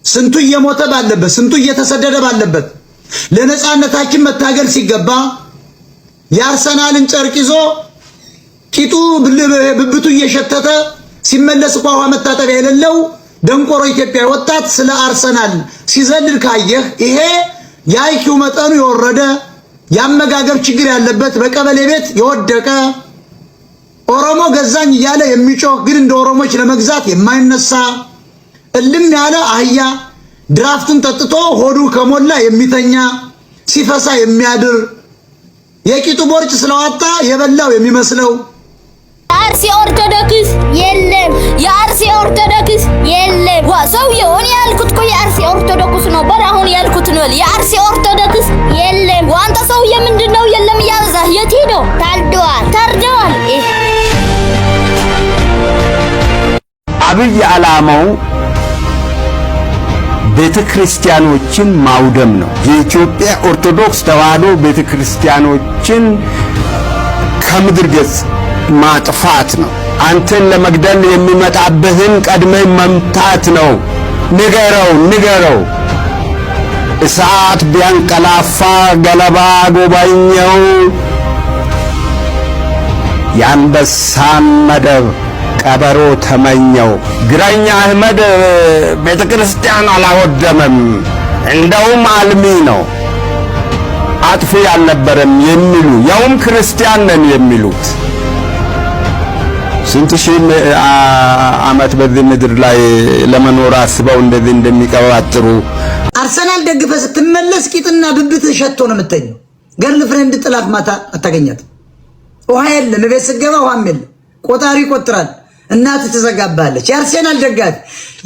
ስንቱ እየሞተ ባለበት ስንቱ እየተሰደደ ባለበት ለነጻነታችን መታገል ሲገባ የአርሰናልን ጨርቅ ይዞ ቂጡ ብብቱ እየሸተተ ሲመለስ ውሃ መታጠቢያ የሌለው ደንቆሮ ኢትዮጵያ ወጣት ስለ አርሰናል ሲዘልል ካየህ ይሄ የአይኪው መጠኑ የወረደ ያመጋገብ ችግር ያለበት በቀበሌ ቤት የወደቀ ኦሮሞ ገዛኝ እያለ የሚጮህ ግን እንደ ኦሮሞች ለመግዛት የማይነሳ እልም ያለ አህያ ድራፍቱን ጠጥቶ ሆዱ ከሞላ የሚተኛ ሲፈሳ የሚያድር የቂጡ ቦርጭ ስለዋጣ የበላው የሚመስለው የአርሲ ኦርቶዶክስ የለም፣ የአርሲ ኦርቶዶክስ የለም። ሰውዬውን ያልኩት እኮ የአርሲ ኦርቶዶክስ ነው። በራሁን ያልኩት ነው። የአርሲ ኦርቶዶክስ የለም። ዋንተ ሰውዬ ምንድነው የለም ያዛህ? የት ሄዶ ታርደዋል። አብይ ዓላማው ቤተክርስቲያኖችን ማውደም ነው። የኢትዮጵያ ኦርቶዶክስ ተዋሕዶ ቤተክርስቲያኖችን ከምድር ገጽ ማጥፋት ነው። አንተን ለመግደል የሚመጣብህን ቀድመህ መምታት ነው። ንገረው። እሳት ቢያንቀላፋ ገለባ ጎባኘው። የአንበሳን መደብ ቀበሮ ተመኘው። ግራኛ አህመድ ቤተክርስቲያን አላወደመም፣ እንደውም አልሚ ነው። አጥፊ አልነበረም የሚሉ ያውም ክርስቲያን ነን የሚሉት ስንት ሺህ ዓመት በዚህ ምድር ላይ ለመኖር አስበው እንደዚህ እንደሚቀባጥሩ አርሰናል ደግፈ ስትመለስ ቂጥና ብብት ሸቶ ነው የምተኘው። ገርል ፍሬንድ ጥላት ማታ አታገኛት። ውሃ የለም፣ ቤት ስገባ ውሃም የለም። ቆጣሪ ይቆጥራል፣ እናት ትዘጋባለች። የአርሰናል ደጋፊ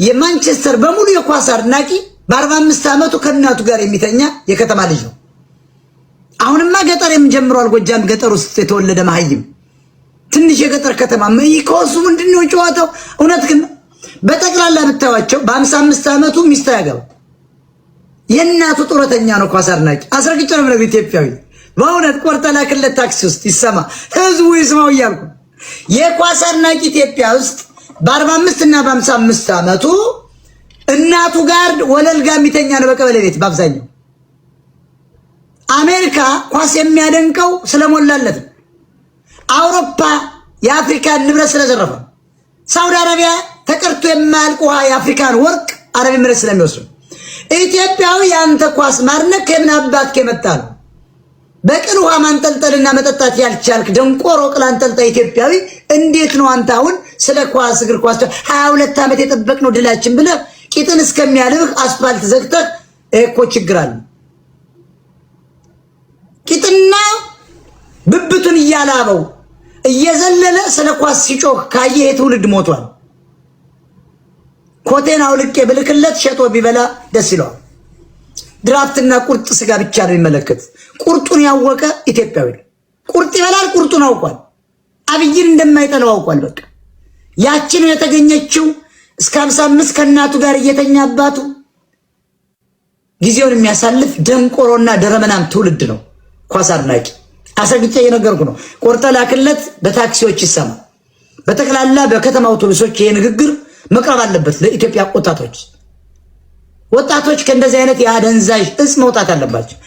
የማንቸስተር በሙሉ የኳስ አድናቂ በ45 ዓመቱ ከእናቱ ጋር የሚተኛ የከተማ ልጅ ነው። አሁንማ ገጠር የምንጀምረዋል። ጎጃም ገጠር ውስጥ የተወለደ መሀይም ትንሽ የገጠር ከተማ መይኮሱ ምንድነው ጨዋታው? እውነት ግን በጠቅላላ ብታዋቸው በ55 ዓመቱ ሚስት ያገባ የእናቱ ጡረተኛ ነው ኳስ አድናቂ። አስረግጬ ነው የምነግርህ ኢትዮጵያዊ በእውነት ቆርጠላ ክለት ታክሲ ውስጥ ይሰማ ህዝቡ ይስማው እያልኩ የኳስ አድናቂ ኢትዮጵያ ውስጥ በ45 እና በ55 ዓመቱ እናቱ ጋር ወለል ጋር የሚተኛ ነው በቀበሌ ቤት በአብዛኛው። አሜሪካ ኳስ የሚያደንቀው ስለሞላለት፣ አውሮፓ የአፍሪካን ንብረት ስለዘረፈ፣ ሳውዲ አረቢያ ተቀርቶ የማያልቅ ውሃ የአፍሪካን ወርቅ አረብ ኤሚሬትስ ስለሚወስዱ፣ ኢትዮጵያዊ ያንተ ኳስ ማድነቅ ከምን አባት ከመጣ ነው? በቅን ውሃ ማንጠልጠልና መጠጣት ያልቻልክ ደንቆሮ ቅል አንጠልጣይ ኢትዮጵያዊ እንዴት ነው አንተ አሁን ስለ ኳስ እግር ኳስ 22 ዓመት የጠበቅነው ድላችን ብለህ ቂጥን እስከሚያልብህ አስፋልት ዘግተህ እኮ ችግር አለ። ቂጥና ብብቱን እያላበው እየዘለለ ስለ ኳስ ሲጮህ ካየህ የትውልድ ሞቷል። ኮቴን አውልቄ ብልክለት ሸጦ ቢበላ ደስ ይለዋል። ድራፍትና ቁርጥ ስጋ ብቻ ነው የሚመለከት። ቁርጡን ያወቀ ኢትዮጵያዊ ቁርጥ ይበላል። ቁርጡን አውቋል። አብይን እንደማይጠላው አውቋል። በቃ ያችን የተገኘችው እስከ 55 ከእናቱ ጋር እየተኛባቱ ጊዜውን የሚያሳልፍ ደንቆሮና ደረመናም ትውልድ ነው ኳስ አድናቂ። አሰግጬ እየነገርኩ ነው። ቆርጠ ላክለት በታክሲዎች ይሰማ። በተከላላ በከተማ አውቶቡሶች ይሄ ንግግር መቅረብ አለበት ለኢትዮጵያ ወጣቶች ከእንደዚህ አይነት የአደንዛዥ እጽ መውጣት አለባቸው።